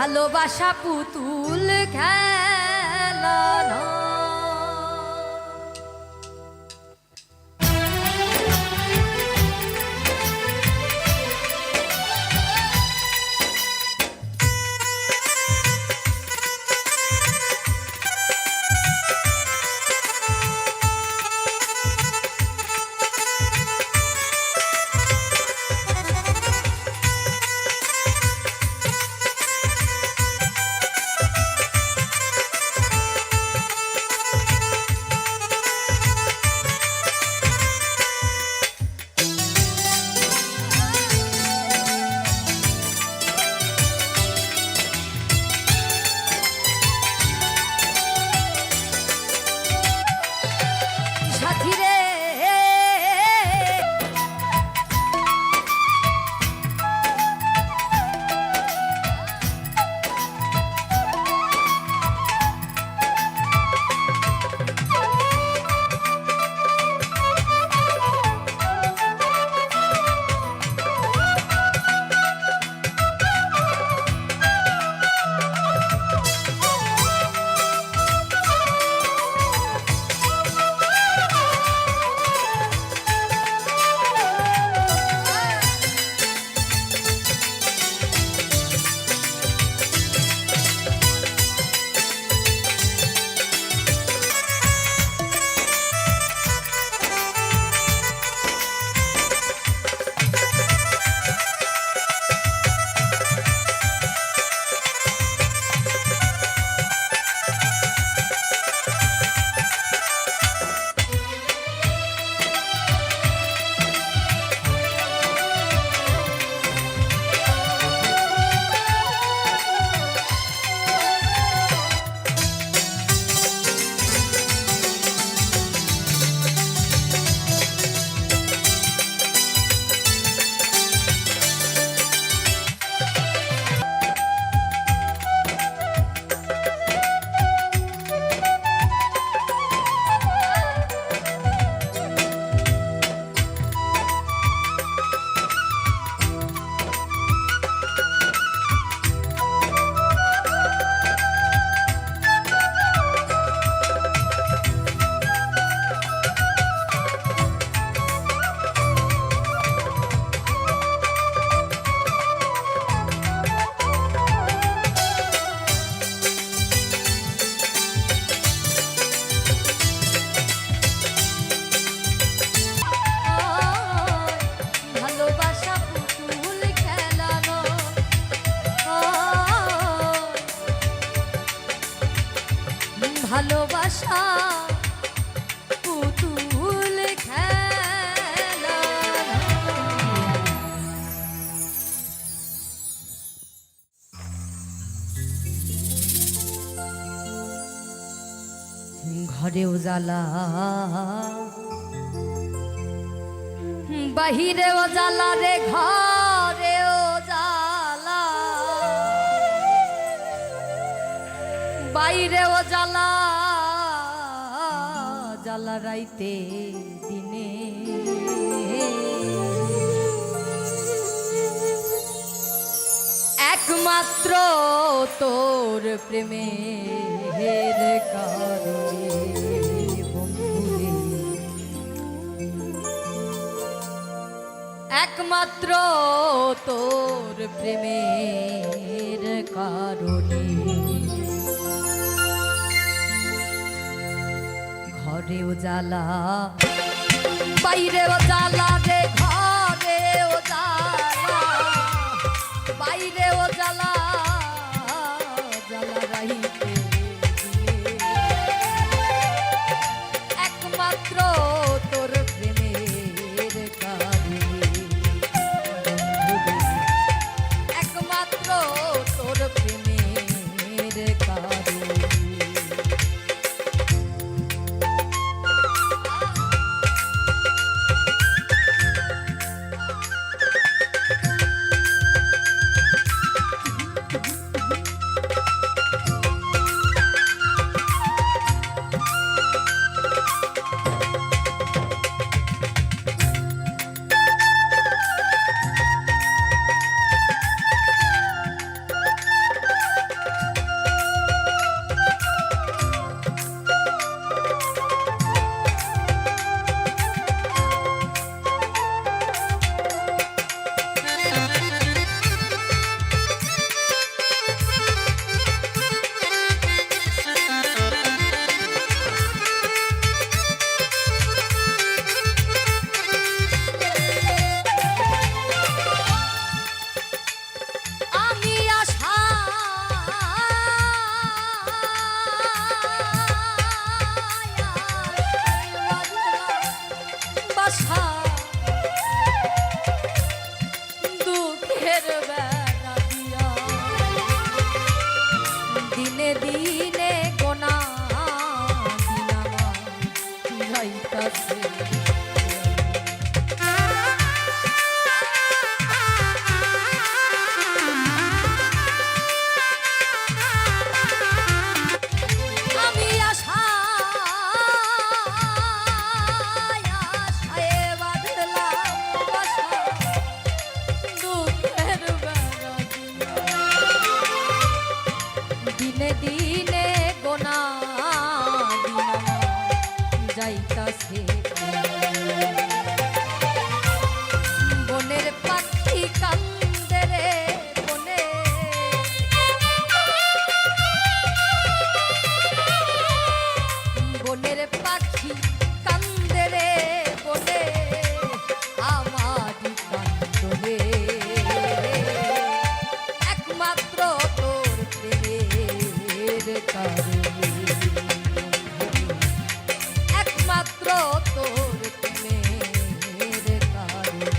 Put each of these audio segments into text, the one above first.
ভালোবাসা পুতুল খেলা না। ভালোবাসা পুতুল খেলা। ঘরেও জ্বালা বাহিরেও জ্বালা রে, ঘরেও জ্বালা বাইরেও জ্বালা, জ্বালা রাইতে দিনে। একমাত্র তোর প্রেমের কারণে বন্ধুরে, একমাত্র তোর প্রেমের কারণে ঘরেও জ্বালা বাইরেও জ্বালা রে, ঘরেও জ্বালা বাইরেও জ্বালা, জ্বালা রাইতে একমাত্র তোর প্রেমের কারণে, একমাত্র তোর প্রেমের কারণে। বাসা দুঃখের বেড়া দিয়া দিনে দিনে গোনা দিনামা যাইতাছে দিনে গোনা যাইতাছে বনের পাখি কান্দে রে বনে বনের পাখি কান্দে রে বনে আমারই কান্দে একমাত্র তোর প্রেমের কারণে একমাত্র তোর প্রেমের কারণে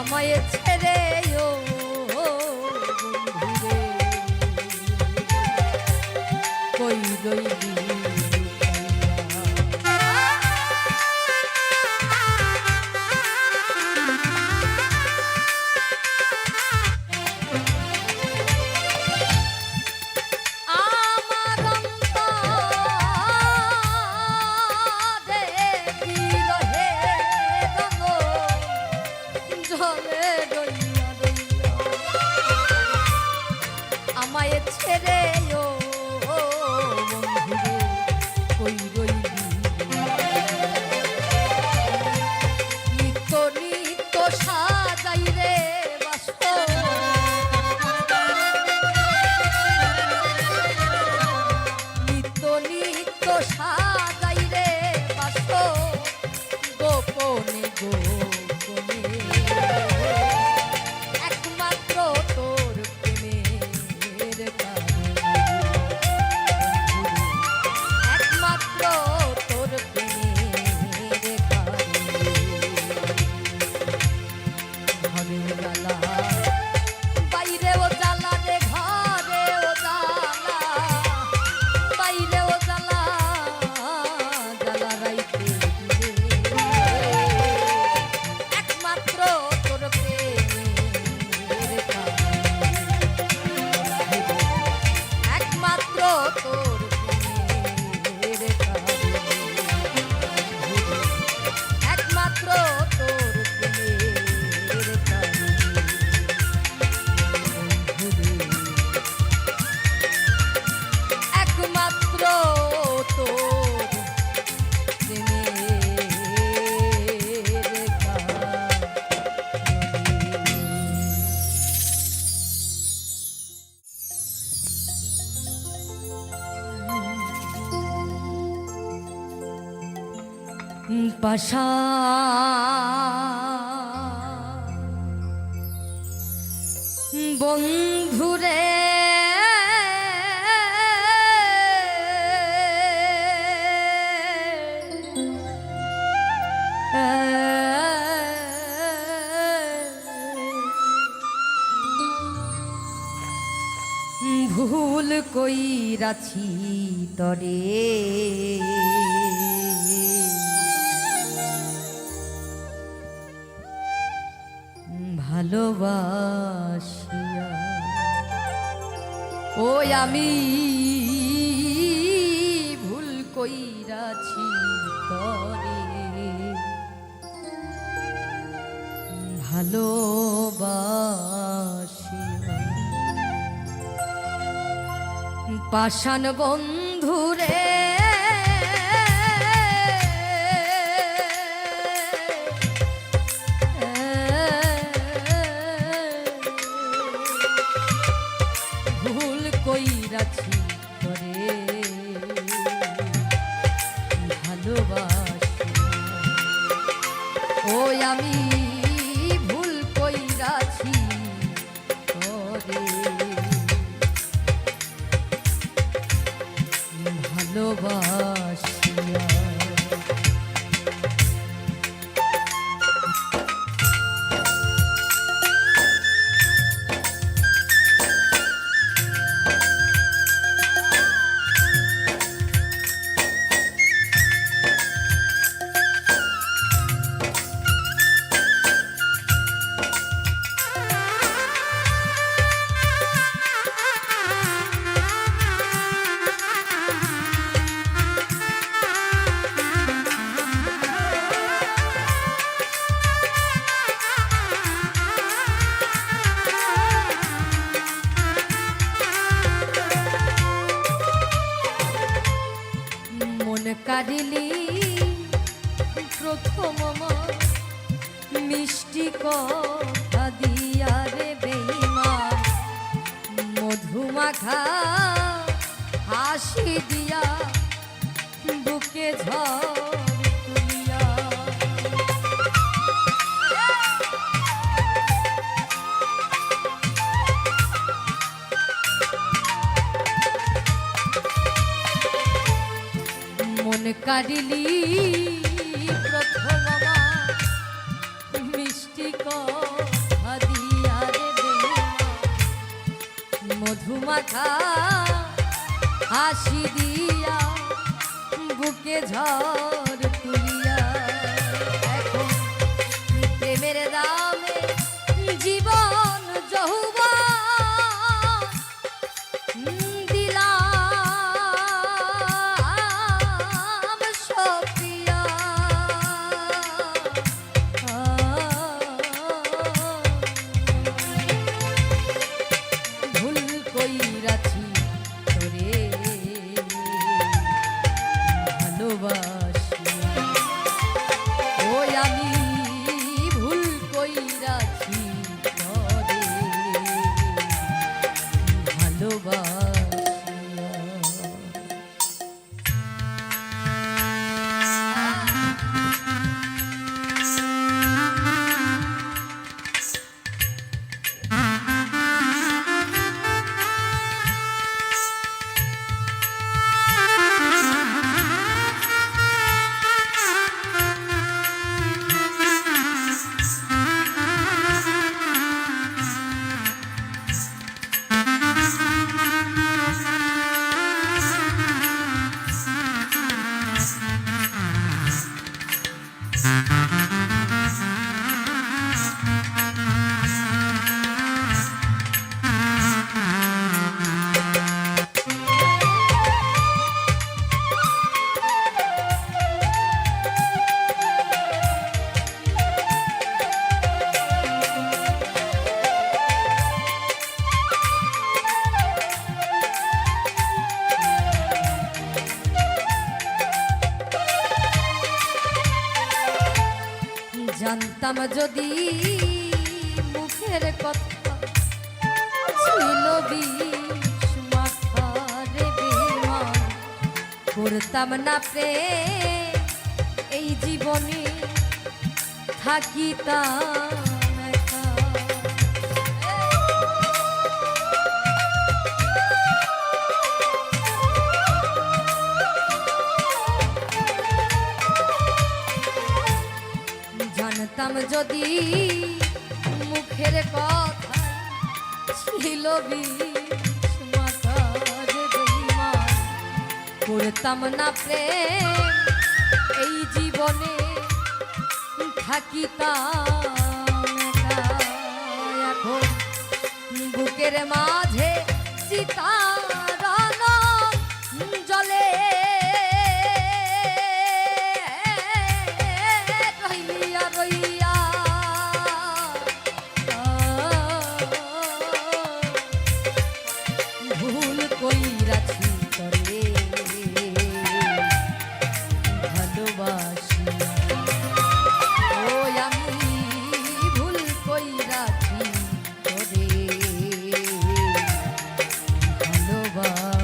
আমায় ছেড়ে ও বন্ধুরে কই রইলি আমায় ছেড়ে ও বন্ধুরে কই রইলি নিত্য নিত্য সাজাই রে বাস্ত নিত্য নিত্য সাজাই রে বাস্ত গোপনে গোপনে একমাত্র তোর প্রেমের কারণে একমাত্র তোর প্রেমের কারণে ঘরের জ্বালা বাইরেও জ্বালা রে ঘরেও জ্বালা বাইরেও জ্বালা জ্বালা রাইতে একমাত্র তোর প্রেমের কারণে একমাত্র তোর প্রেমের কারণে একমাত্র তোর প্রেমের কারণে একমাত্র তোর প্রেমের পাশা বন্ধুরে ভুল কইরাছি তরে ভালোবাসিয়া ওই আমি ভুল কইরাছি তরে ভালোবাসিয়া পাষাণ বন্ধুরে ভুল কইরাছি তোরে ভালোবাসি ওই আমি ভুল কইরাছি তোরে ভালোবাসিয়া কারিলি প্রথম মিষ্টি কথা দিয়া রে বেঈমান মধুমাখা হাসি দিয়া বুকে ঝড় তুলিয়া মন কারিলি প্রথম মিষ্টি কথা দিয়া রে বেঈমান মধুমাখা হাসি দিয়া বুকে ঝড় তুলিয়া এখন প্রেমের দামে জীবন যৌবন দিলাম সপিয়া ভুল কইরাছি তোরে ভালোবাসি ওই আমি ভুল কইরাছি তোরে ভালোবাসিয়া জানতাম যদি মুখের কথা ছিল বিষ মাখা রে বেঈমান করতাম না প্রেম এই জীবনে থাকিতাম একা যদি মুখের কথা ছিল বিষ মাথা রে বেঈমান, করতাম না প্রেম এই জীবনে থাকিতাম একা। এখন বুকের মাঝে চিতার জলে রইয়া রইয়া ভুল কইরাছি তরে ভালোবাসিয়া। ও আমি ভুল কইরাছি তরে ভালোবাসিয়া।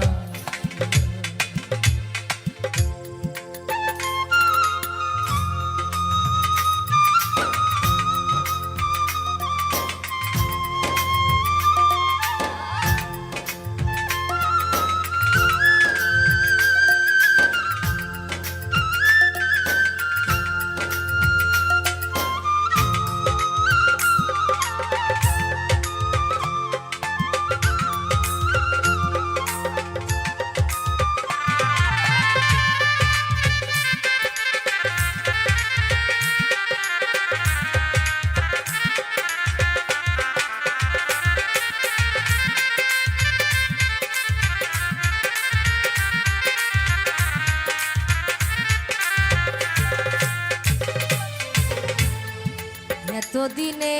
এতদিনে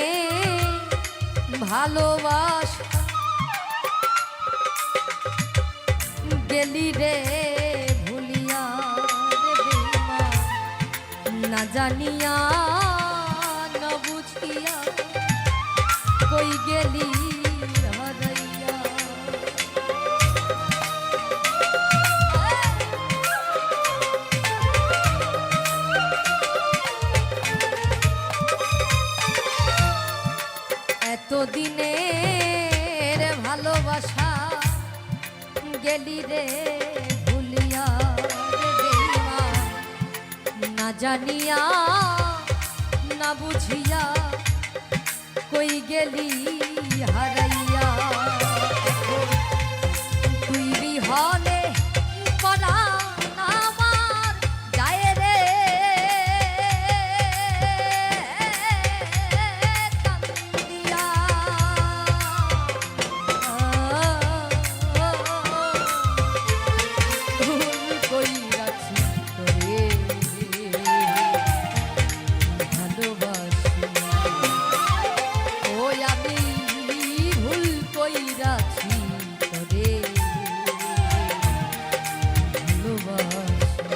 ভালোবাসা গেলি রে ভুলিয়া রে বেঈমান, না জানিয়া না বুঝিয়া কই গেলি হারাইয়া। এতদিনের ভালোবাসা গেলি রে ভুলিয়া রে বেঈমান, না জানিয়া না বুঝিয়া কই গেলি হারাইয়া। তুই বিহনে পরাণ আমার যায় রে কান্দিয়া। ভুল কইরাছি তোরে ভালোবাসিয়া। ওই আমি ভুল কইরাছি তোরে ভালোবাসিয়া।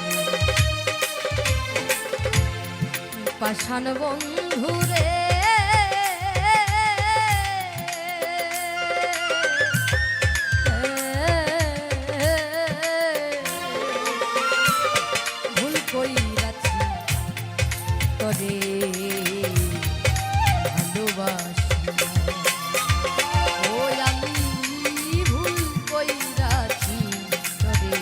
পাষাণ বন্ধুরে ভুল কইরাছি তোরে ভালোবাসিয়া। ওই আমি ভুল কইরাছি তোরে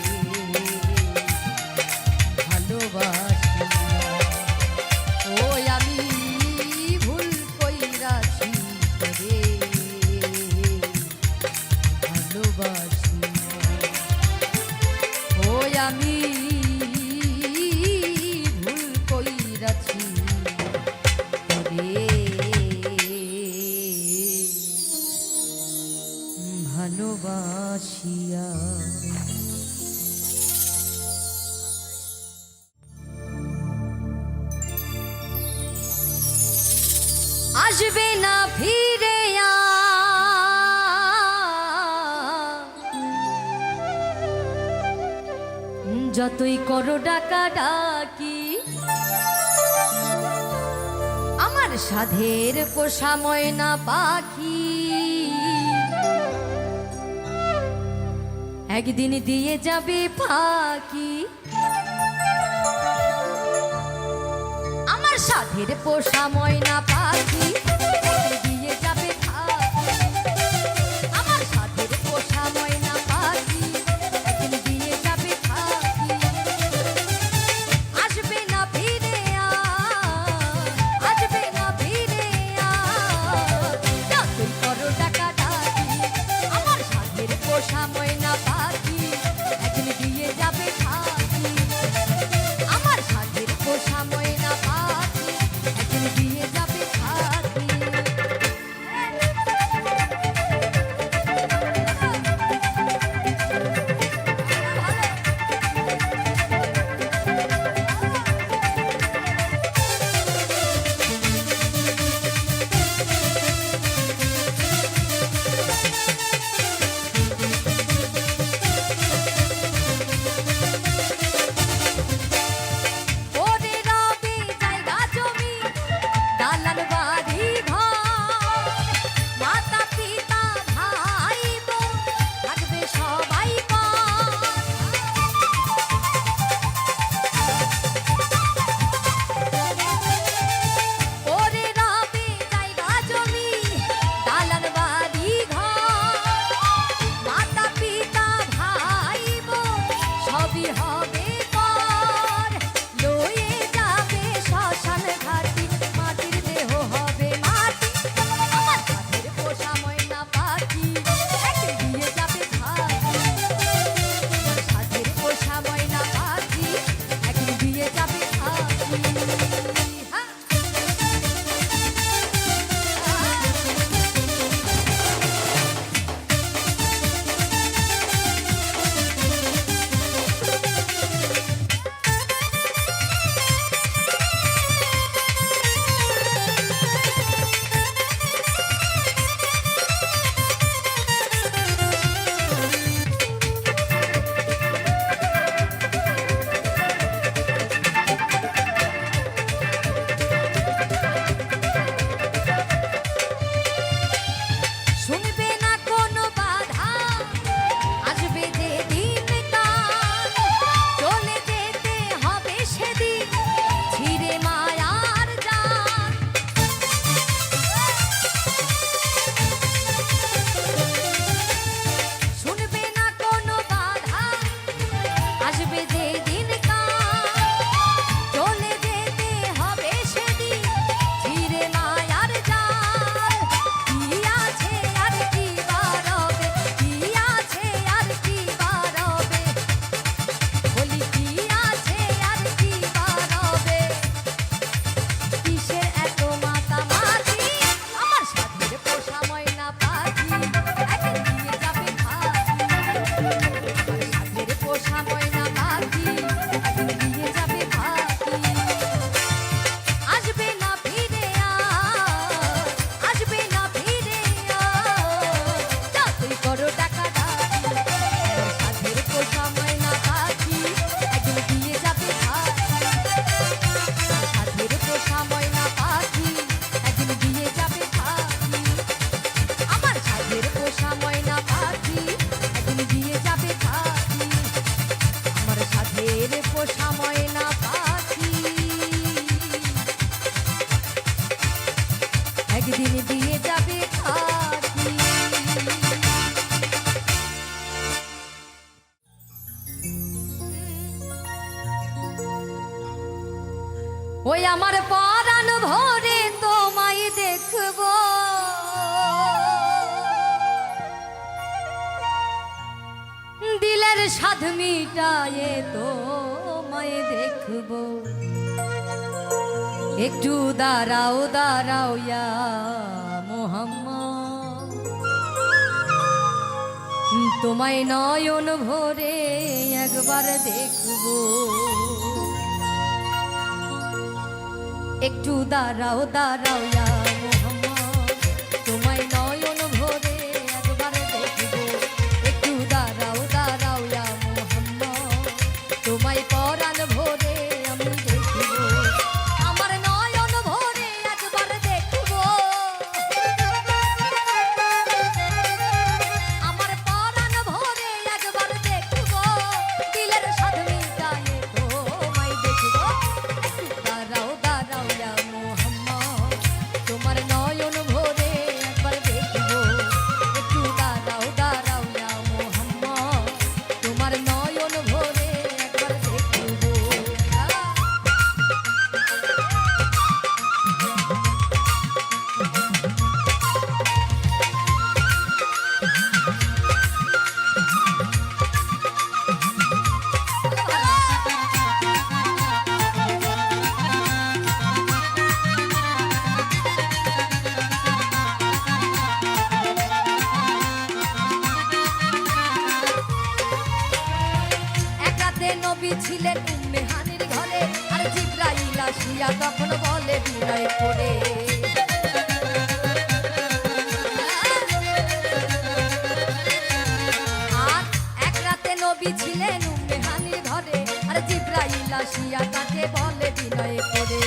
ভালোবাসিয়া। ওই আমি ভুল কইরাছি তোরে ভালোবাসিয়া। ওই আমি ভুল কইরাছি তোরে ভালোবাসিয়া। আসবে না ফিরে যতই করো ডাকা ডাকি, আমার সাধের পোষা ময়না পাখি একদিন দিয়ে যাবে ফাঁকি। আমার সাধের পোষা ময়না পাখি দিয়ে যাবে ফাঁকি। আমার সাধের পোষা ময়না পাখি একদিন দিয়ে যাবে ফাঁকি। আসবে না ফিরে আসবে না আমার পরাণ ভরে তোমায় দেখব, দিলের স্বাদ মিটায়ে তোমায় দেখব। একটু দাঁড়াও দাঁড়াও ইয়া মোহাম্মদ, তোমায় নয়ন ভরে একবার দেখব। একটু দাঁড়াও দাঁড়াও ইয়া মোহাম্মদ, তোমায় নয়ন ভরে একবার দেখব। একটু দাঁড়াও দাঁড়াও ইয়া মোহাম্মদ, তোমায় পরাণ ভরে আমি দেখব। আমার নয়ন ভরে একবার দেখব, আমার পরাণ ভরে একবার দেখব, দিলের স্বাদ মিটায়ে তোমায় দেখব। দাঁড়াও দাঁড়াও ইয়া মোহাম্মদ, তোমার নয়ন ভরে একবার দেখব। একটু দাঁড়াও দাঁড়াও ইয়া মোহাম্মদ, তোমার নয়ন ভরে একবার দেখব। নবী ছিলেন উম্মে হানির ঘরে, আর জিবরাইল আসিয়া তখন বলে বিনয় করে, আর এক রাতে নবী ছিলেন উম্মে হানির ঘরে, আর জিবরাইল আসিয়া তাকে বলে বিনয় করে,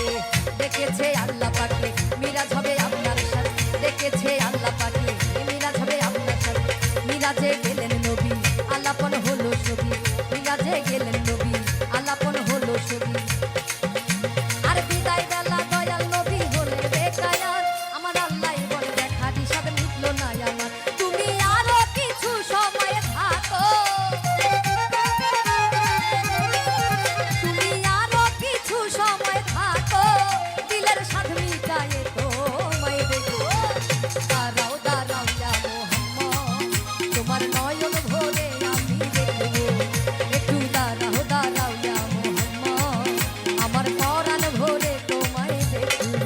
দেখেছে আল্লাহ পাকে মিরাজ হবে আপনার সাথে, দেখেছে আল্লাহ পাকে মিরাজ হবে আপনার সাথে। মিরাজে গেলেন নবী আলাপন হলো ছবি, মিরাজে গেলেন নবী আলাপন হলো ছবি। আর বিদায় বেলা দয়াল নবী হলে বেকায়ার, আমার আল্লাহ বলে দেখা দিশাদ মিটলো না আমার, তুমি আরো কিছু সময় থাকো, তুমি আরো কিছু সময় থাকো, দিলের স্বাদ মিটায়ে তোমায় দেখো। দাঁড়াও দাঁড়াও ইয়া মোহাম্মদ, তোমার নয়ন ভরে আমি দেখব। একটু দাঁড়াও দাঁড়াও ইয়া মোহাম্মদ, আমার পরাণ ভরে তোমায় দেখব।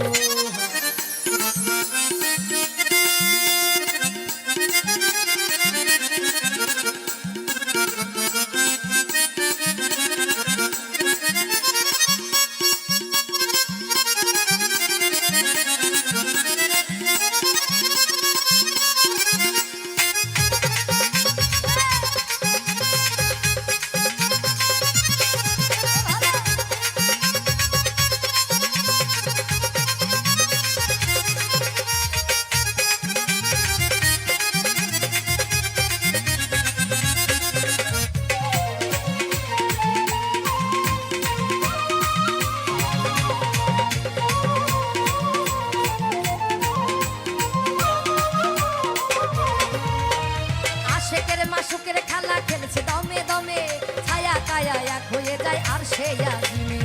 আশেকের মাসুকের খেলা খেলছে দমে দমে, ছায়া কায়া এক হয়ে যায় আর সে আজিমে।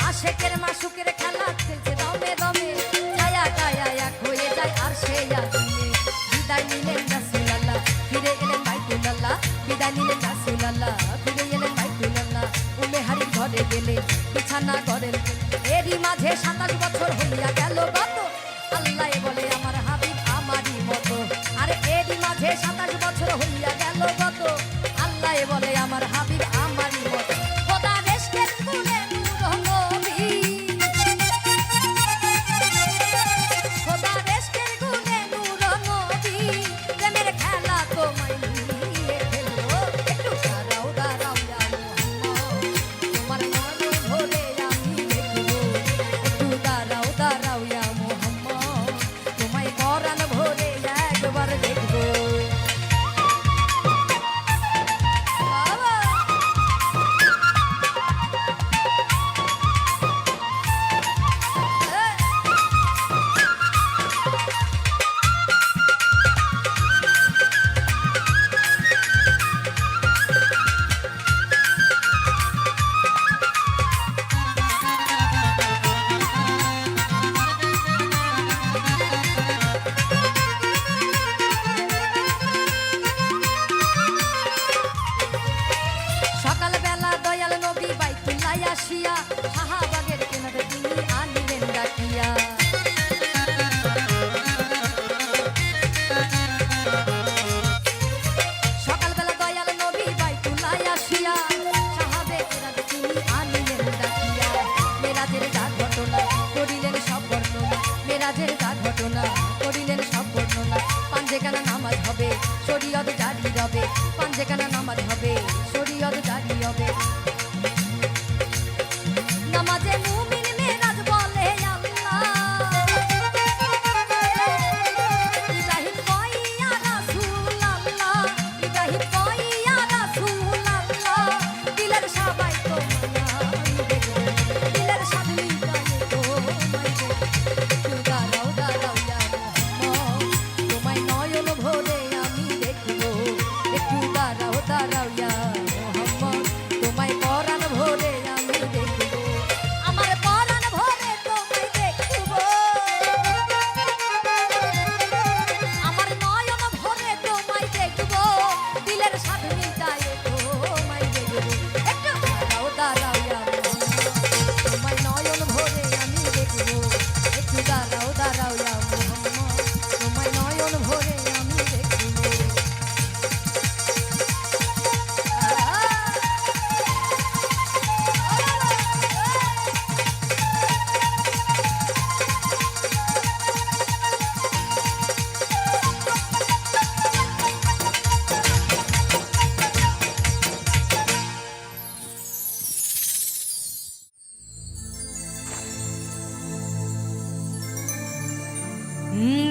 আশেকের মাসুকের খেলা খেলছে দমে দমে, ছায়া কায়া এক হয়ে যায় আর সে আজিমে। বিদায় নিলেন রাসূলুল্লাহ, ফিরে এলেন বাইতুল্লাহ, বিদায় নিলেন রাসূলুল্লাহ, ফিরে এলেন বাইতুল্লাহ। উম্মে হানির ঘরে গেলে বিছানা করেন, এরই মাঝে 27 বছর হইয়া গেল গত, আল্লাহ বলে আমার হাবিব আমারই মতো। আর এরই মাঝে 27 বছর হইয়া গেল গত, আল্লাহ বলে আমার হাবিব আমারই মতো। খোদা রেশকের গুণে নূর নবী, খোদা রেশকের গুণে নূর নবী, প্রেমের খেলা তোমায় নিয়ে খেলবো। একটু দাঁড়াও দাঁড়াও ইয়া মোহাম্মদ, তোমার নয়ন ভরে আমি দেখব। একটু দাঁড়াও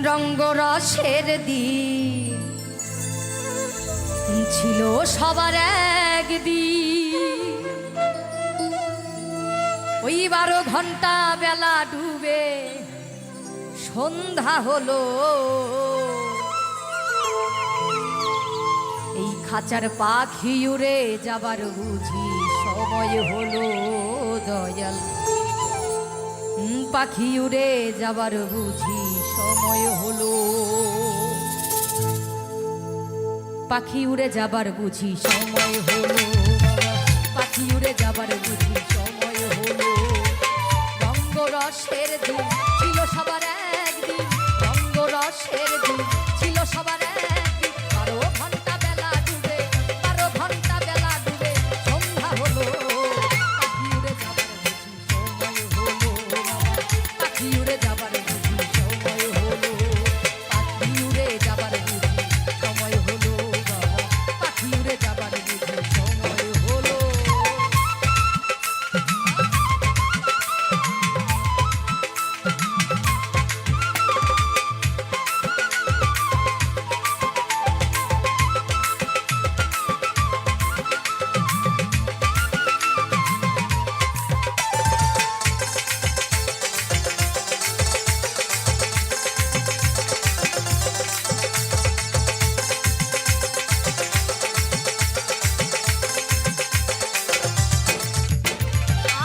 রঙ্গরসের দিন ছিল সবার একদিন, ওই 12 ঘন্টা বেলা ডুবে সন্ধ্যা হলো, এই খাঁচার পাখি উড়ে যাবার বুঝি সময় হলো দয়াল, পাখি উড়ে যাবার বুঝি সময় হলো, পাখি উড়ে যাবার বুঝি সময় হলো, পাখি উড়ে যাবার বুঝি সময় হলো। রঙ্গরসের দিন ছিল সবার একদিন, রঙ্গরসের দিন ছিল সবার একদিন, 12 ঘন্টা বেলা ডুবে, 12 ঘন্টা বেলা ডুবে সন্ধ্যা হলো, পাখি উড়ে যাবার বুঝি সময় হলো, পাখি উড়ে যাবার বুঝি সময় হলো, পাখি উড়ে যাবার বুঝি সময় হলো, পাখি উড়ে যাবার বুঝি সময় হলো।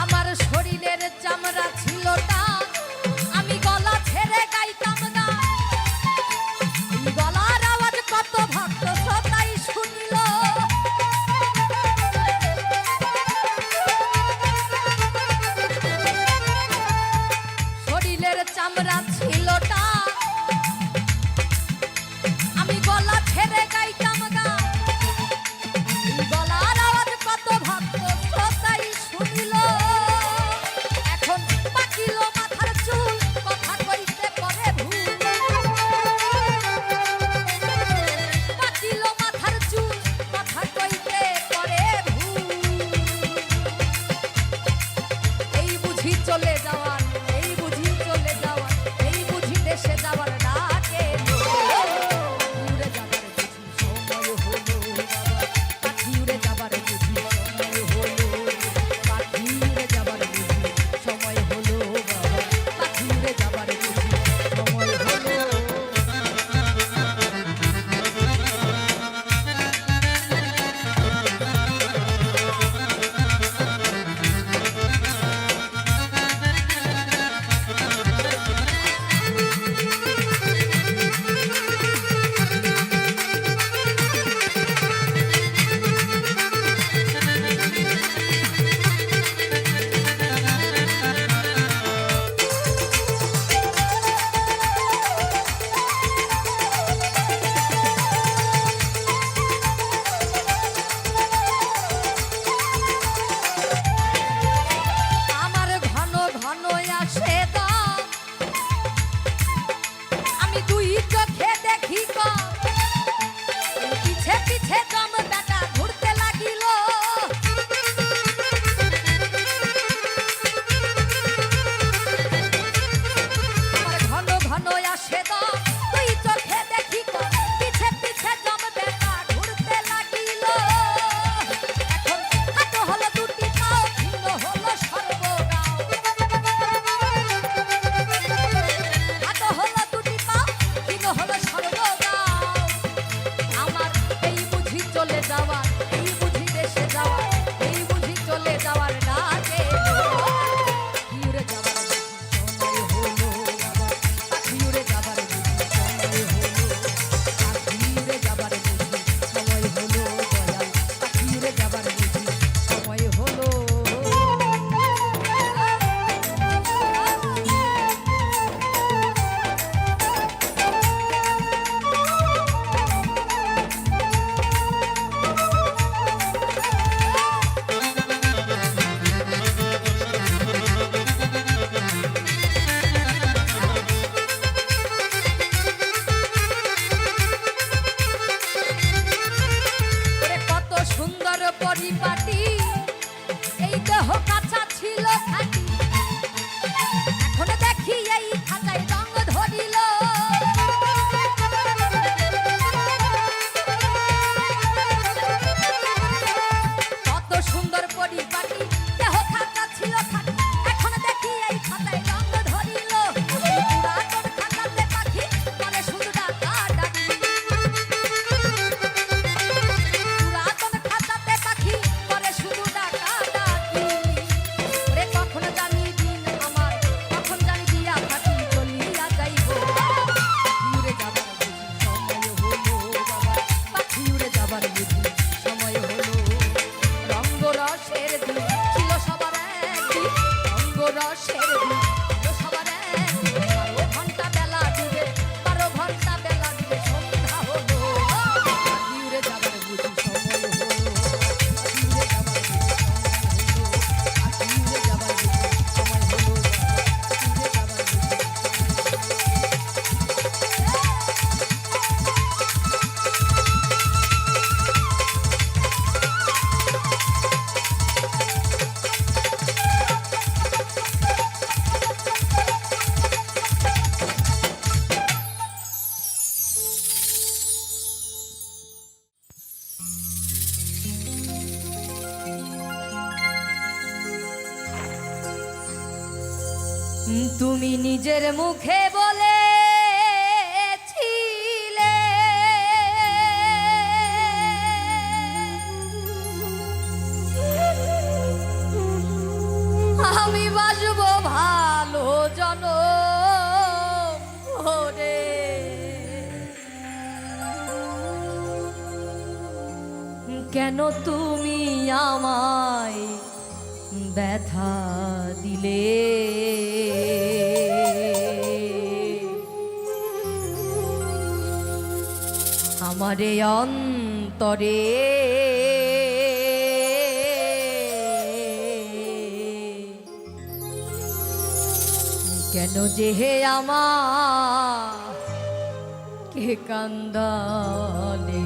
আমার শরীরের চামড়া ছিল টান, আমি গলা ছেড়ে গাইতাম না, এই গলার আওয়াজ কত ভক্ত শ্রোতাই শুনিল, শরীরের চামড়া ছিল টান, আমি গলা ছেড়ে গাইতাম না, এই গলার আওয়াজ কত ভক্ত শ্রোতাই শুনিল, এখন পাকিল মাথার চুল কথা কইতে পরে ভুল, পাকিল মাথার চুল কথা কইতে পরে ভুল, এই বুঝি চলে যাওয়ার, এই বুঝি চলে যাওয়ার, এই বুঝি তুমি নিজের মুখে বলেছিলে আমি বাসবো ভালো জনম ভরে। কেন তুমি আমায় ব্যথা দিলে? আমারে অন্তরে কেন যে হে আমাকে কান্দালে?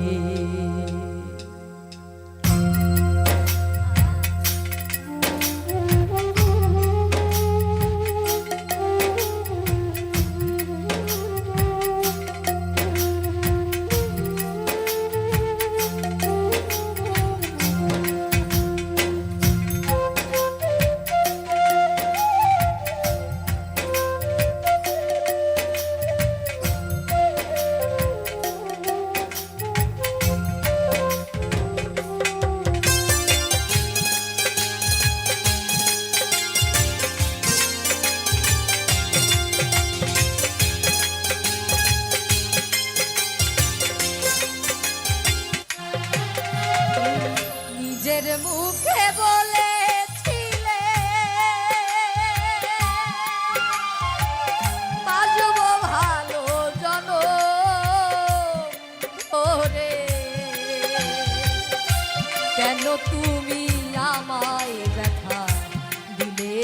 নিজের মুখে বলেছিলে বাসবো ভালো জনম ভরে। কেন তুমি আমায় ব্যথা দিলে?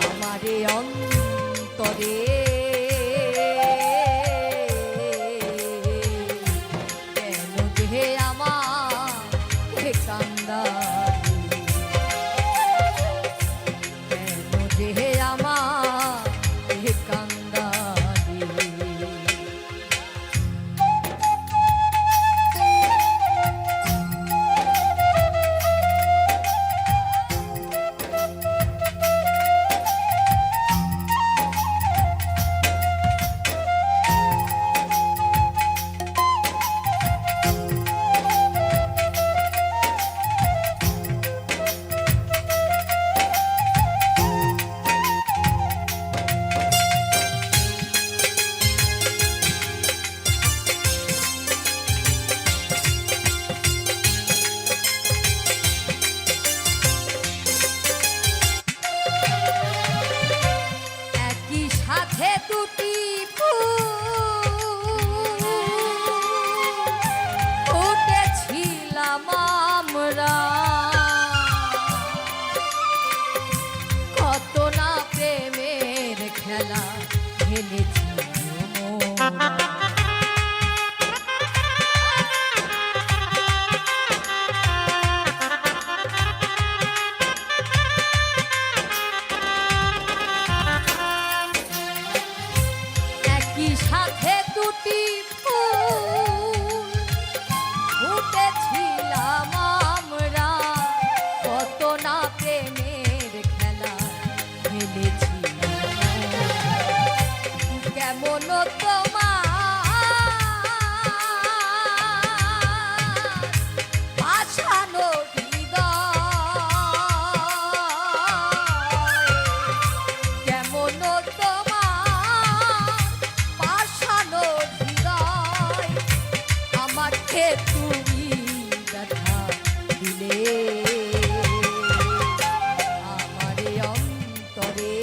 আমারে অন্তরে দুটি ফুটেছিলাম আমরা, কত না প্রেমের খেলা খেলেছি সাথে দুটি ফুল ফুটেছিলাম আমরা, কত না প্রেমের খেলা খেলেছি। কেমন তোমার বাসানো হৃদয়, কেমন আমাকে তুমি ব্যথা দিলে, আমারে অন্তরে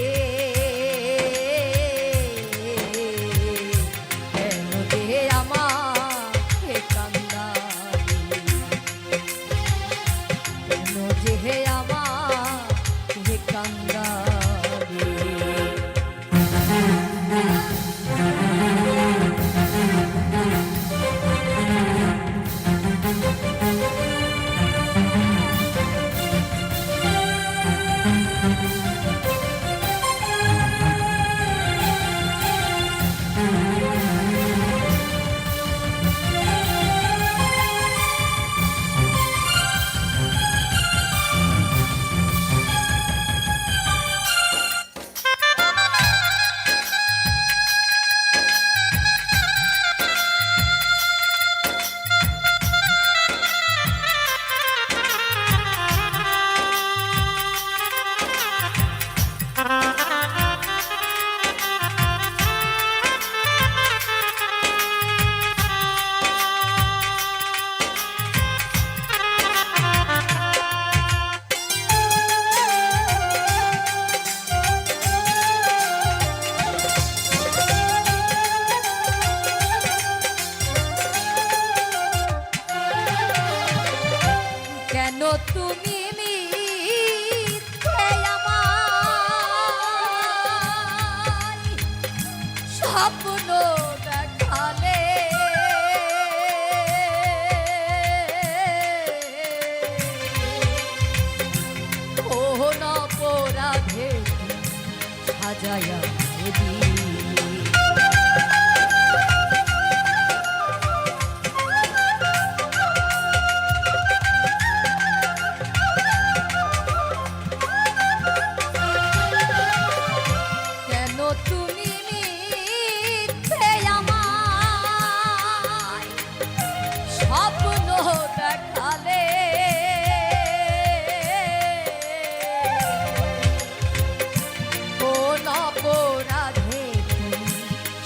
কাঁধে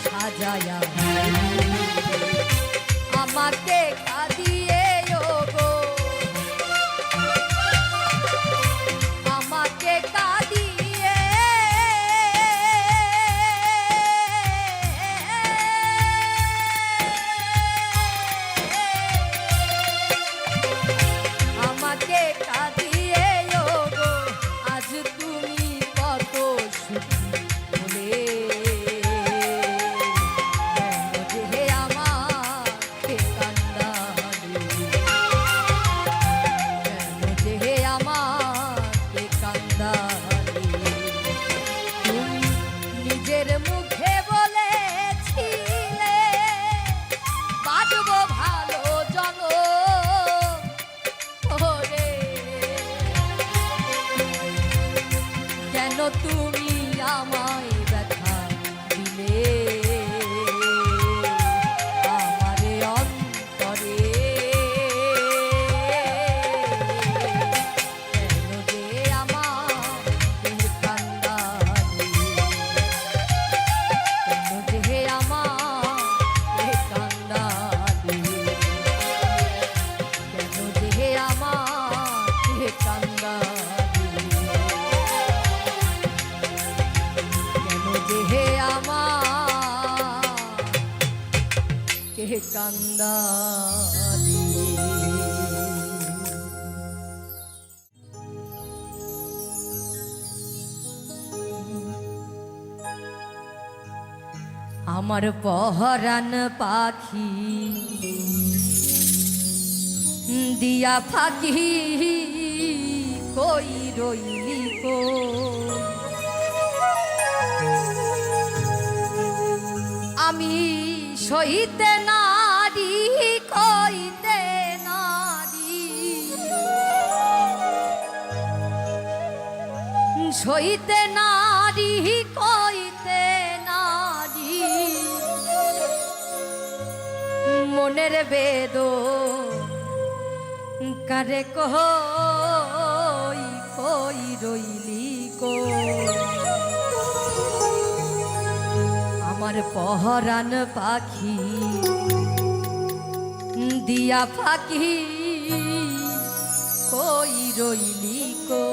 সাজায়া দিলে। আমাকে কাঁদিয়ে গো, আমাকে কাঁদিয়ে আমাকে কাঁদিয়ে গো, আজ তুমি কত সুখী বলে। নিজের মুখে বলেছিলে বাঁচবো ভালো জনম ওরে, কেন তুমি আমায় ব্যথা দিলে আমারে অন্তরে। কান্দালি আমার পহরান পাখি দিয়া ফাঁকি কই রইলি কো, আমি সইতে নারী কইতে নারী, সইতে নারী কইতে নারী, মনের বেদ কারে কই কই রইলি কো। আমার পহরান পাখি দিয়া ফাঁকি কই রইলি কো,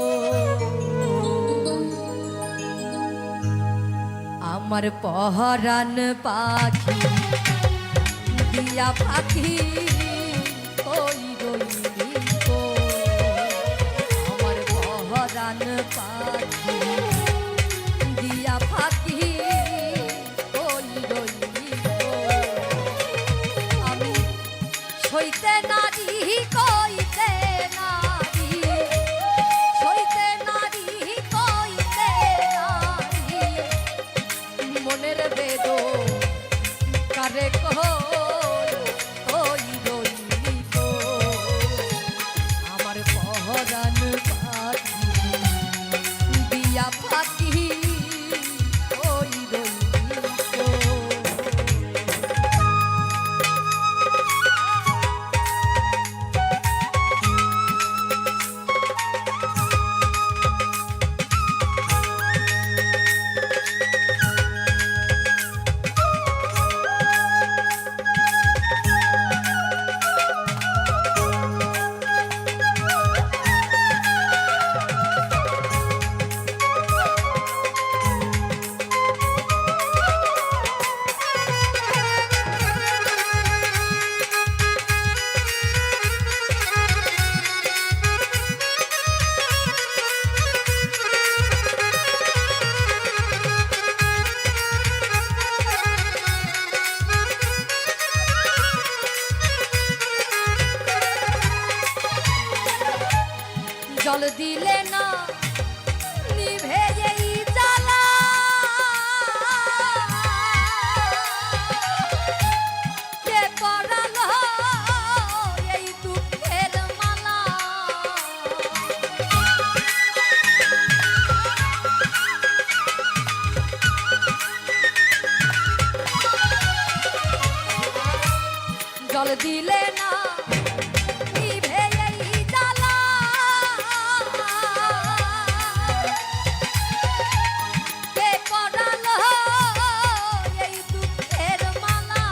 আমার পহরান পাখি দিয়া ফাঁকি কই রইলি কো, আমার পহরান পাখি দিয়া ফাঁকি সইতে নারী কইতে নারী, সইতে নারী কইতে নারী, মনের বেদ কারে কই রইলি কো, আমার পহরান পাখি দিয়া জল দিলে না নিভে এই জ্বালা কে পড়ালো এই দুঃখের মালা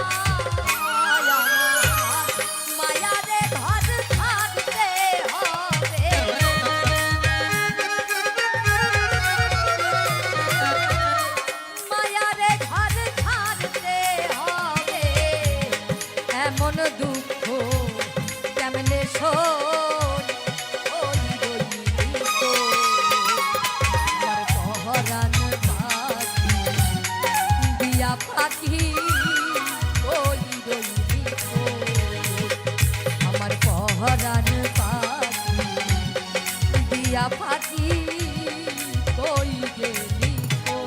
মায়ারে ঘর ছাড়তে হবে মায়ারে ঘর ছাড়তে হবে এমন দুঃখ কেমনে শোন ওই রইলি তো আমার পহরান পাখি দিয়া পাখি ওই রইলি তো আমার পহরান পাখি দিয়া পাখি কই গেলি তো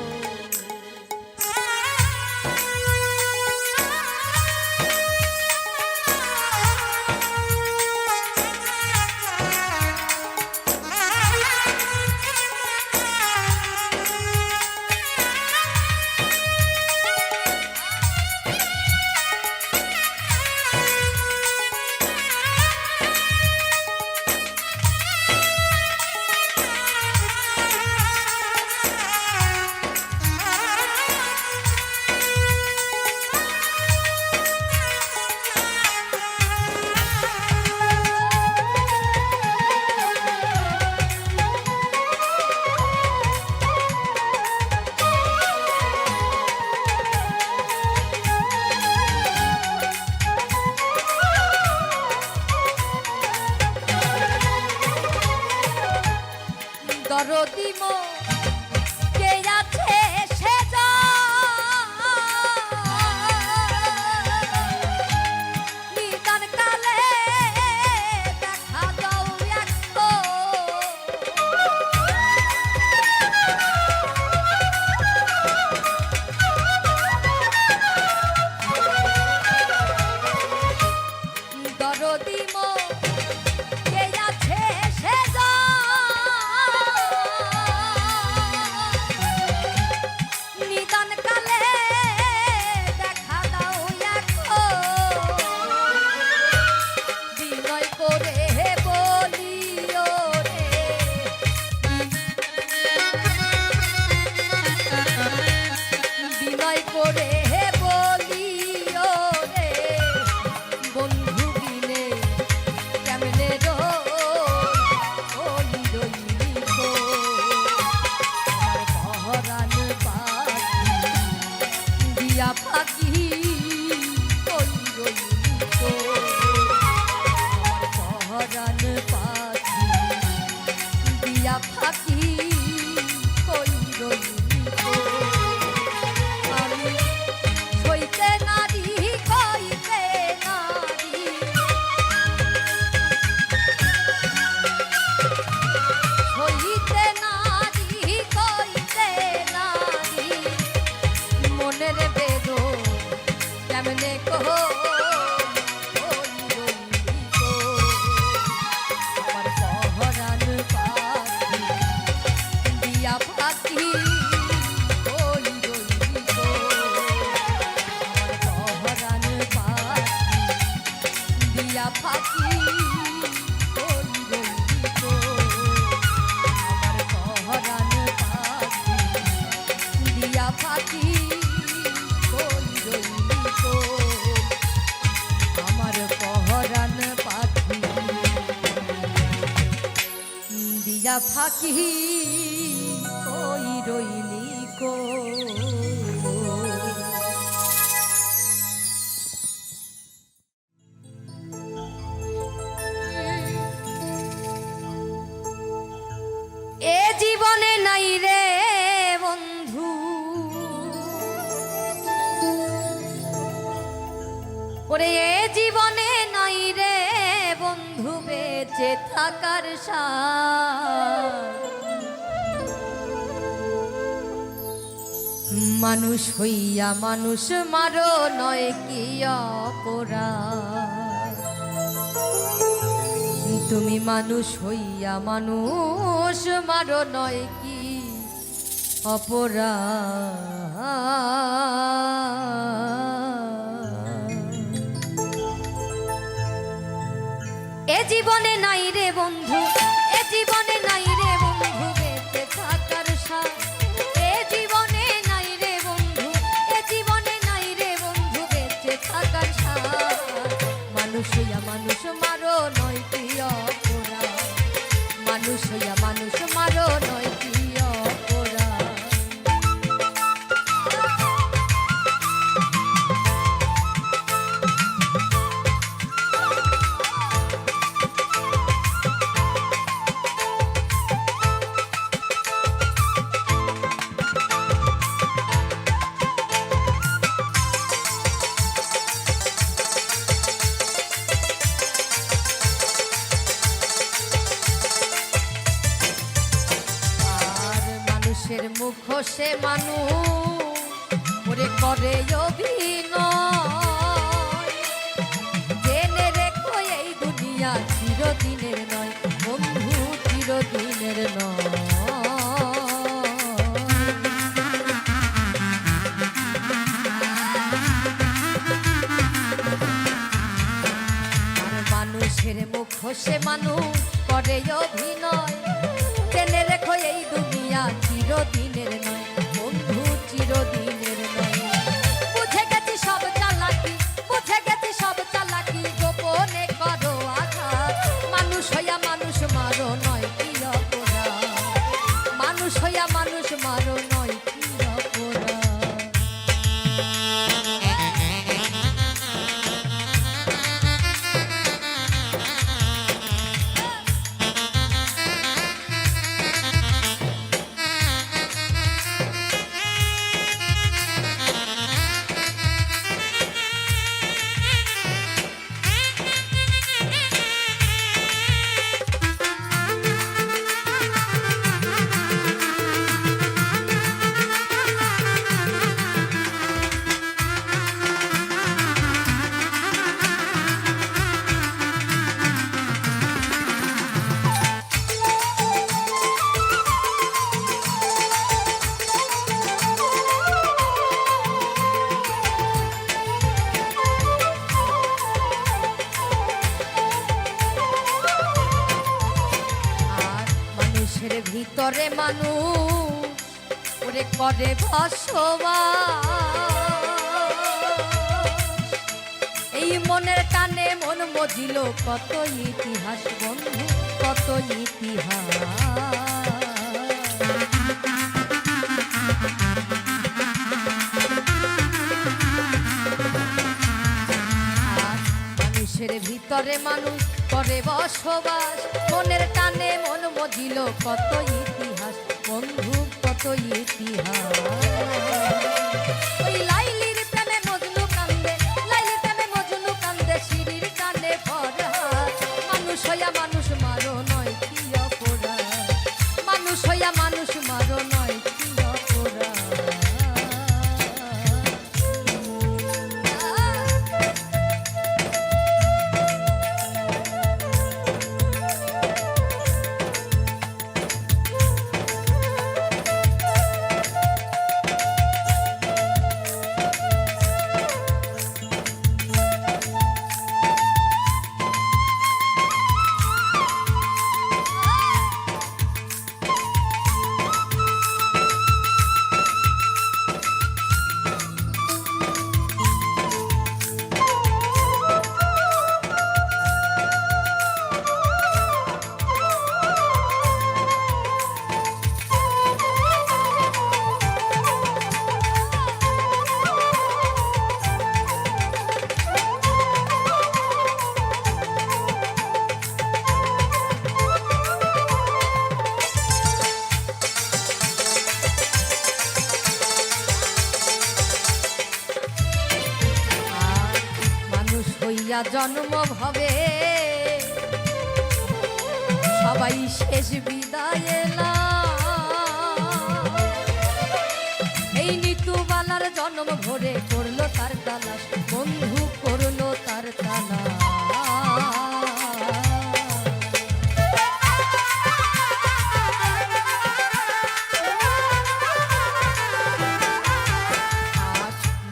দরদি মো কে আছে সে নিদান কালে দেখা দাও একটু দরদি মো কে আছে সে নিদান কালে দেখা দাও এখন বিনয় করে বলিও রে বিনয় করে বলিও রে বন্ধু বিনে কেমনে রইলি তো আমার পহরান পাখি দিয়া পাখি কই রইলি তো আমার পহরান পাখি দিয়া পাখি কই রইলি তো আমি সইতে নারী কইতে নারী হইতে নারী কইতে নারী মনের বেদো কেমনে কহ আমার পহরান পাখি দিয়া পাখি ওই রইলি তো আমার পহরান পাখি দিয়া পাখি ওই রইলি তো আমার পহরান পাখি দিয়া পাখি কই রইলি তো আমার পহরান পাখি দিয়া পাখি কই রইলি কো এ জীবনে নাই রে বন্ধু ওরে এ জীবনে নাই রে বন্ধু বেঁচে থাকার সাথ মানুষ হইয়া মানুষ মারো নয় কি অপরাধ তুমি মানুষ হইয়া মানুষ মারো নয় কি অপরাধ জীবনে নাই রে বন্ধু, এ জীবনে নাই রে বন্ধু বেঁচে থাকার স্বাদ। এ জীবনে নাই রে বন্ধু, এ জীবনে নাই রে বন্ধু বেঁচে থাকার স্বাদ। মানুষ হইয়া মানুষ মারো নয় কি অপরাধ, মানুষ হইয়া মানুষ মারো নয় কি অপরাধ। মানুষের মুখ সে মানুষ ওরে করে অভিনয়, জেনে রেখো এই দুনিয়া চিরদিনের নয় বন্ধু, চিরদিনের নয়। আর মানুষের মুখ সে মানুষ করে অভিনয়, জেনে রেখো এই দুনিয়া চিরদিনের নয় বন্ধু, চিরদিনের নয়। বুঝে গেছি সব চালাকি, বুঝে গেছি সব চালাকি, গোপনে করো আঘাত। মানুষ হইয়া মানুষ মারো নয় কি অপরাধ, মানুষ হইয়া মানুষ মারো নয় কি অপরাধ। মানুষের ভিতরে মানুষ ওরে করে বসবাস, এই মনের টানে মন মজিল কত ইতিহাস বন্ধু, কত ইতিহাস। মানুষের ভিতরে মানুষ করে বসবাস, মনের টানে মন মজিল কত ইতিহাস বন্ধু, কত ইতিহাস। ওই লাইলির প্রেমে মজনু কান্দে, লাইলির প্রেমে মজনু কান্দে, সিঁড়ির টানে ফরহাদ। মানুষ হইয়া মানুষ মারো নয় কি অপরাধ, মানুষ হইয়া মানুষ মারো নয় কি অপরাধ। হইয়া জন্ম ভবে সবাই শেষ বিদায় এই নিতুবালার জন্ম ভরে করলো তার তালাশ বন্ধু, করলো তার তালাশ।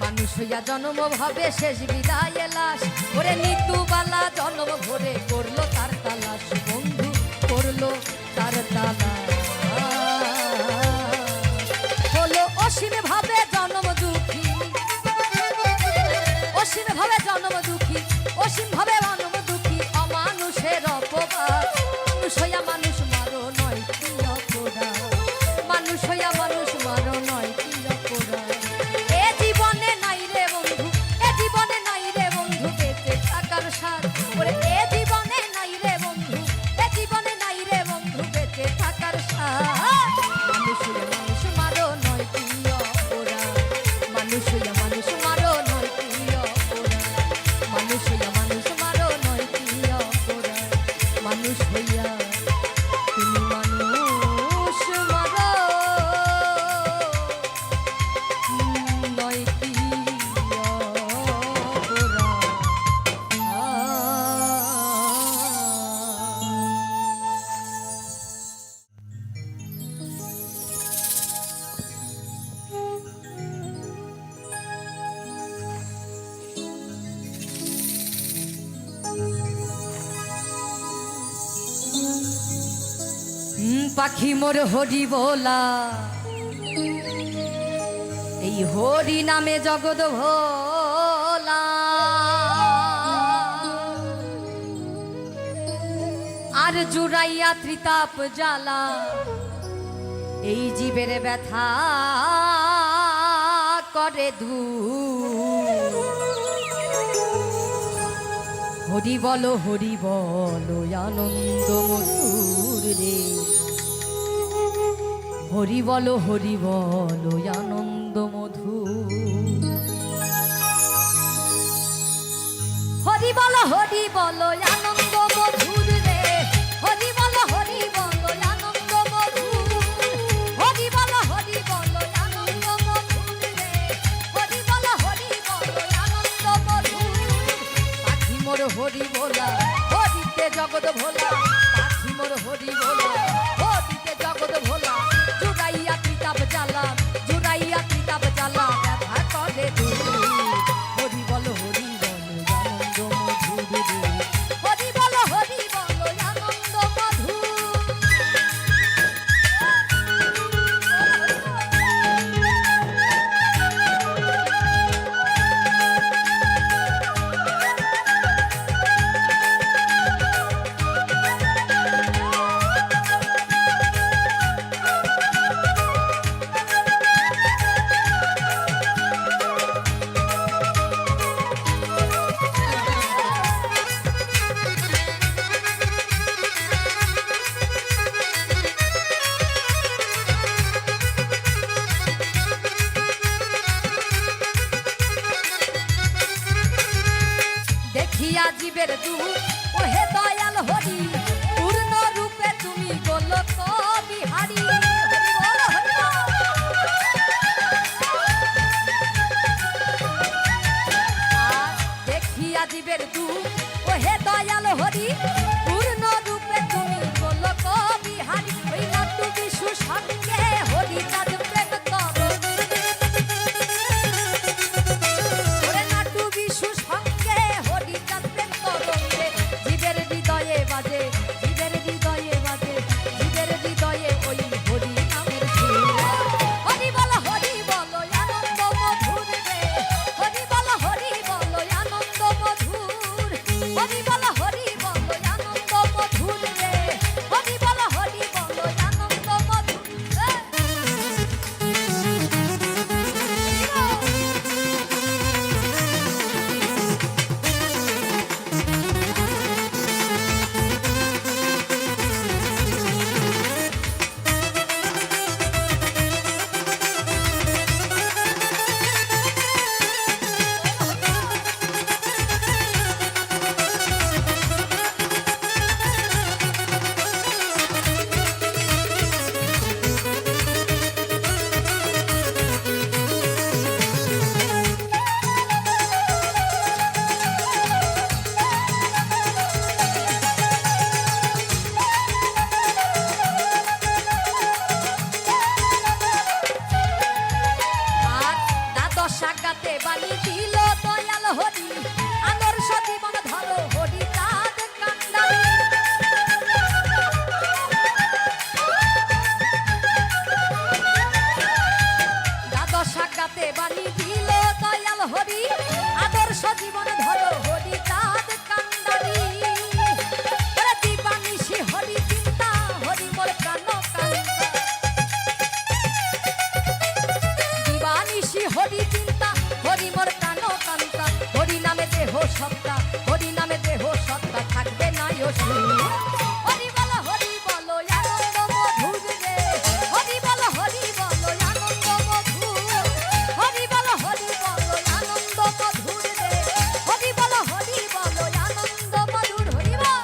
মানুষ হইয়া জন্ম ভাবে শেষ বিদায় লাশ, ওরে নিতুবালা জনম ভরে করলো তার তালাশ, বন্ধু করলো তার তালাশ। হলো অসীম ভাবে জনম দুঃখী, অসীম ভাবে জনম দুঃখী, অসীম ভাবে জনম দুঃখী, অমানুষের অপবাদ। মানুষ হইয়া মানুষ মারো নয় কি অপরাধ, মানুষ হইয়া মানুষ মারো নয় কি অপরাধ। এ জীবনে নাই রে বন্ধু, এ জীবনে নাই রে বন্ধু বেঁচে থাকার স্বাদ। ওরে এ জীবনে নাই রে বন্ধু, এ জীবনে নাই রে বন্ধু বেঁচে থাকার স্বাদ। মানুষ হইয়া মানুষ মারো নয় কি অপরাধ, মানুষ হইয়া মানুষ মারো নয় কি অপরাধ, মানুষ হইয়া মানুষ মারো নয় কি অপরাধ, মানুষ হইয়া তুমি মানুষ মারো নয় কি পাখি মোর হরি বলা, এই হরি নামে জগৎ ভোলা। আর জুড়াইয়া ত্রিতাপ জ্বালা, এই জীবের ব্যথা করে দূর। হরি বলো আনন্দ মধুর রে, হরি বলো আনন্দ মধুর। হরি বলো আনন্দ মধুর রে, হরি বলো আনন্দ মধুর। হরি বলো আনন্দ মধুর রে, হরি বলো আনন্দ মধুর। পাখি মোর হরি বলা, হরিতে জগৎ ভোলা, পাখি মোর হরি বলা, হরিতে জগৎ ভোলা। জুড়াইয়া ত্রিতাপ জ্বালা, জুড়াইয়া ত্রিতাপ জ্বালা ব্যথা করে দূর। হরি বলো আনন্দ মধুর রে, হরি বলো আনন্দ মধুর। দেখিয়া জীবের দুঃখ ওহে দয়াল হরি, পূর্ণ রূপে তুমি গোলক বিহারী। আর দেখিয়া জীবের দুঃখ ওহে দয়াল হরি, পূর্ণ রূপে তুমি গোলক বিহারী। ওই নাট্য বিশু সঙ্গে হরি চাঁদ প্রেম করো, ওরে নাট্য বিশু সঙ্গে হরি চাঁদ প্রেম করো রে। জীবের হৃদয়ে বাজে, জীবের হৃদয়ে বাজে, জীবের হৃদয়ে ওই হরি নামের সুর। হরি বলো আনন্দ মধুর রে, হরি বলো আনন্দ মধুর। হরি বলো আনন্দ মধুর রে, হরি বলো আনন্দ মধুর। সাগাতে বাণী দিল দয়াল হরি, আদর্শ জীবন ধরো হরি তা সাগাতে বাণী দিল দয়াল হরি আদর্শ জীবন ধরো হরি চাঁদ কান্দারি দিবানিশি হরি চিন্তা হরি মোর প্রাণ কান্তা দিবানিশি হরি চিন্তা হরি মোর প্রাণ কান্তা হরি নামে দেহ সত্তা হরি নামে দেহ সত্তা থাকবে না অসু হরি বল আনন্দ মধুর রে হরি বল আনন্দ মধুর হরি বল আনন্দ মধুর রে হরি বল আনন্দ মধুর হরি বল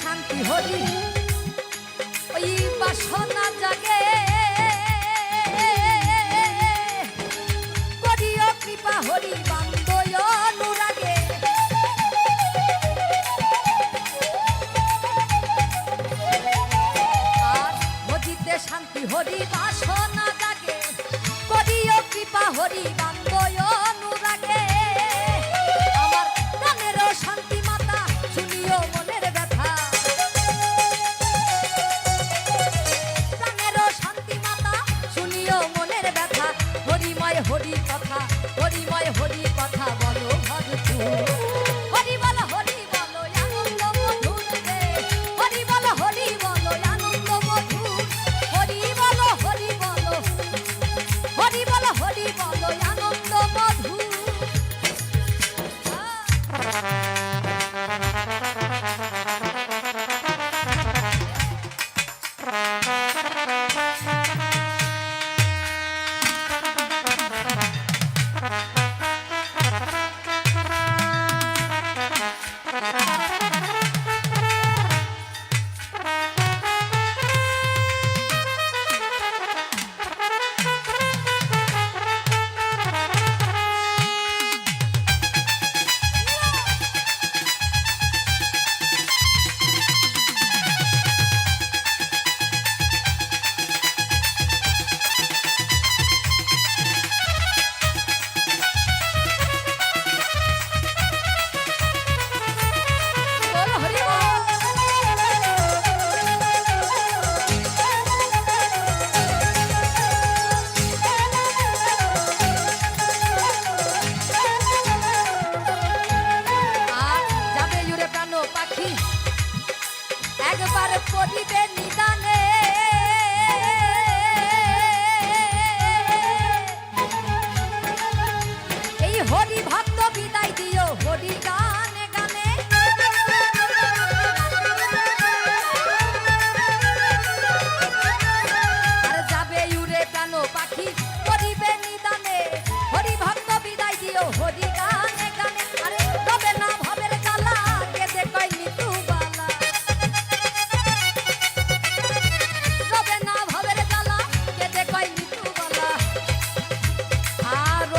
শান্তি হরি ওই বাসনা জাগে করিও কৃপা হরি বান্দয় অনুরাগে আর ভজিতে শান্তি হরি বাসনা জাগে করিও কৃপা হরি বান্দয় অনুরাগে আমার প্রাণেরও শান্তি মাতা শুনিও মনের ব্যথা প্রাণেরও শান্তি মাতা শুনিও মনের ব্যথা হরিময় হরি কথা হরিময় হরি কথা বলো ভরপুর হরি বল আনন্দ মধুর রে হরি বল আনন্দ মধুর হরি বল আনন্দ মধুর একবার পড়িবে নিদানে এই হরি ভক্ত বিদায় দিও হরি গানে গানে আর যাবে উড়ে প্রাণ পাখি পড়িবে নিদানে হরি ভক্ত বিদায় দিও হরি গানে গানে আরে তবে না ভবের জ্বালা কেঁদে কই নিতু বালা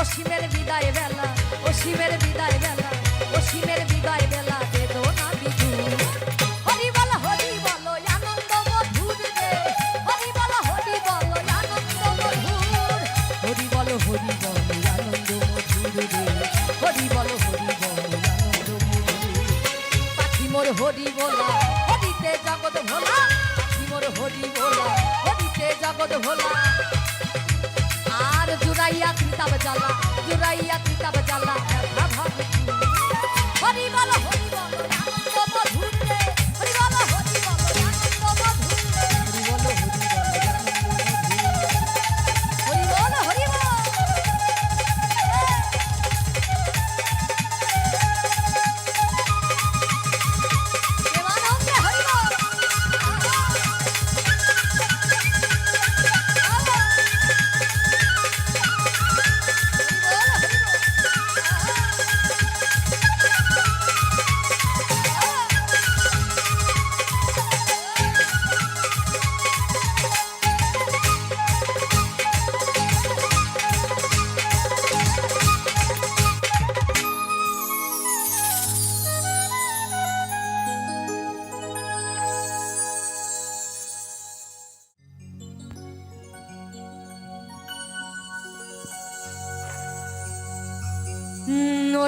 অসীমের বিদায় বেলা অসীমের বিদায় বেলা অসীমের বিদায় বেলা বেদনা বিধু হরি বল আনন্দ মধুর রে হরি বল আনন্দ মধুর হরি বল আনন্দ মধুর রে হরি বল আনন্দ মধুর পাখি মোর হরি বলা হরিতে জগৎ ভোলা পাখি মোর হরি বলা হরিতে জগৎ ভোলা আর জুরাইয়া কিতাব জ্বালা হরি বল আনন্দ মধুর রে হরি বল আনন্দ মধুর হরি বল হরি বল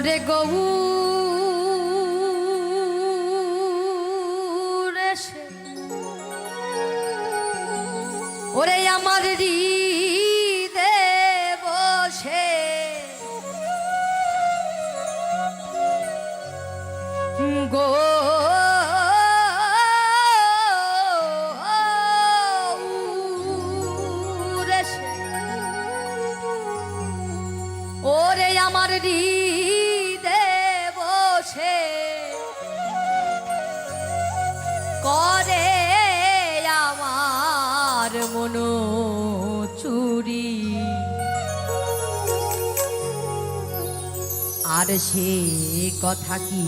ওরে গৌর এসে ওরে আমার হৃদে বসে গৌর এসে ওরে আমার হৃদে বসে করে আমার মন চুরি আর সে কথা কি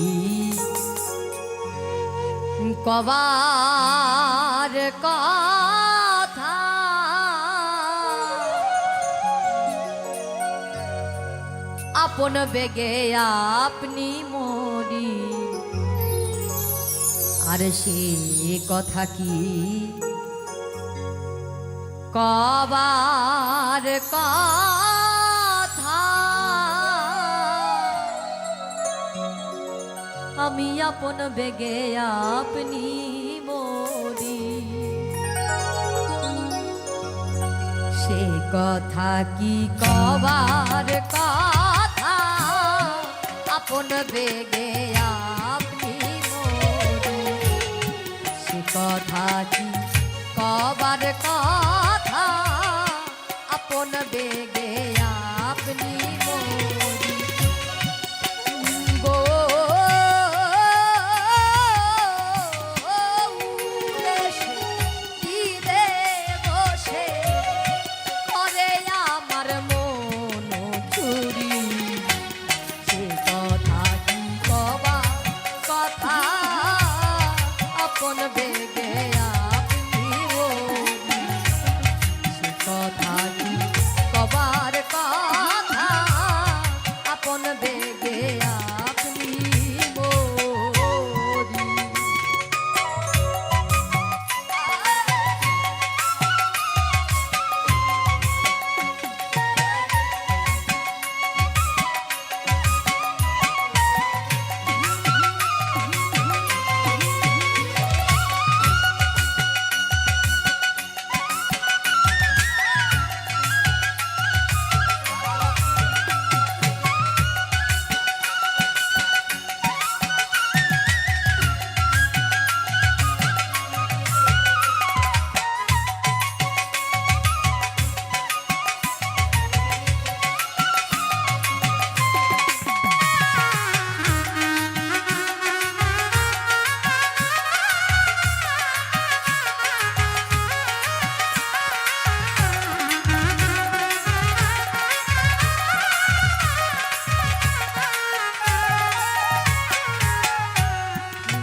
কবার কথা আপন বেগে আপনি মরি আর সে কথা কি কবার কথা আমি আপন বেগে আপনি মরি সে কথা কি কবার কথা আপন বেগে আপনি মরি সে কথা কি কবার কথা আপন বেগে আপনি মরি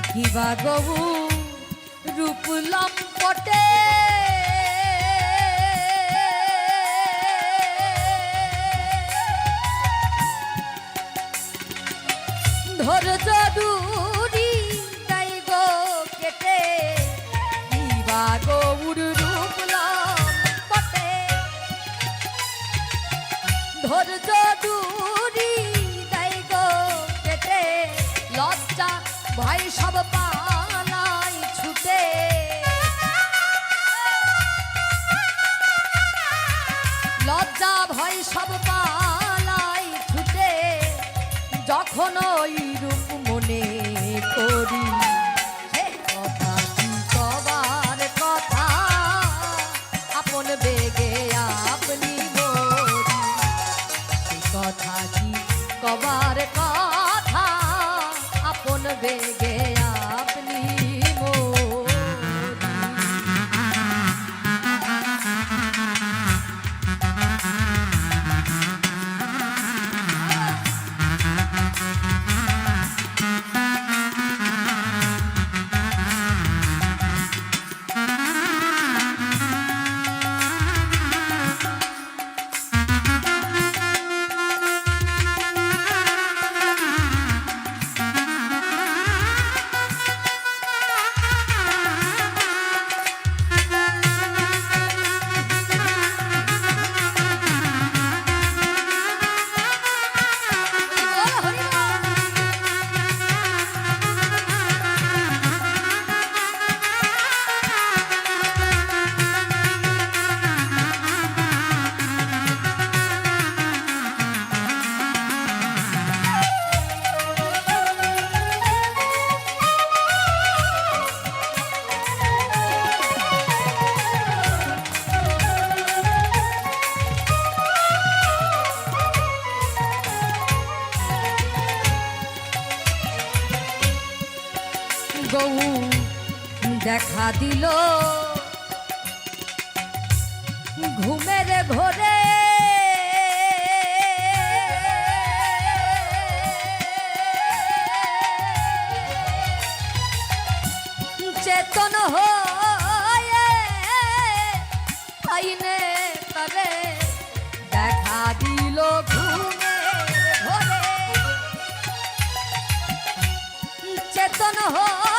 কিবা গবু রূপ লম্পটে ধৈর্য দূরি তাই গো কেটে কিবা গৌর রূপ লম্পটে ধৈর্য দূরি তাই গো কেটে লজ্জা ভয় সব পালাই ছুটে লজ্জা ভয় সব পালাই ছুটে যখন ওই রূপ মনে করি সে কথা কি কবার কথা আপন বেগে আপনি মরি সে কথা কি কবার কথা আপন বেগে আপনি গৌ দেখা দিল ঘুমের ঘোরে চেতন হয়ে আইনে তরে দেখা দিল ঘুমের ঘোরে চেতন হয়ে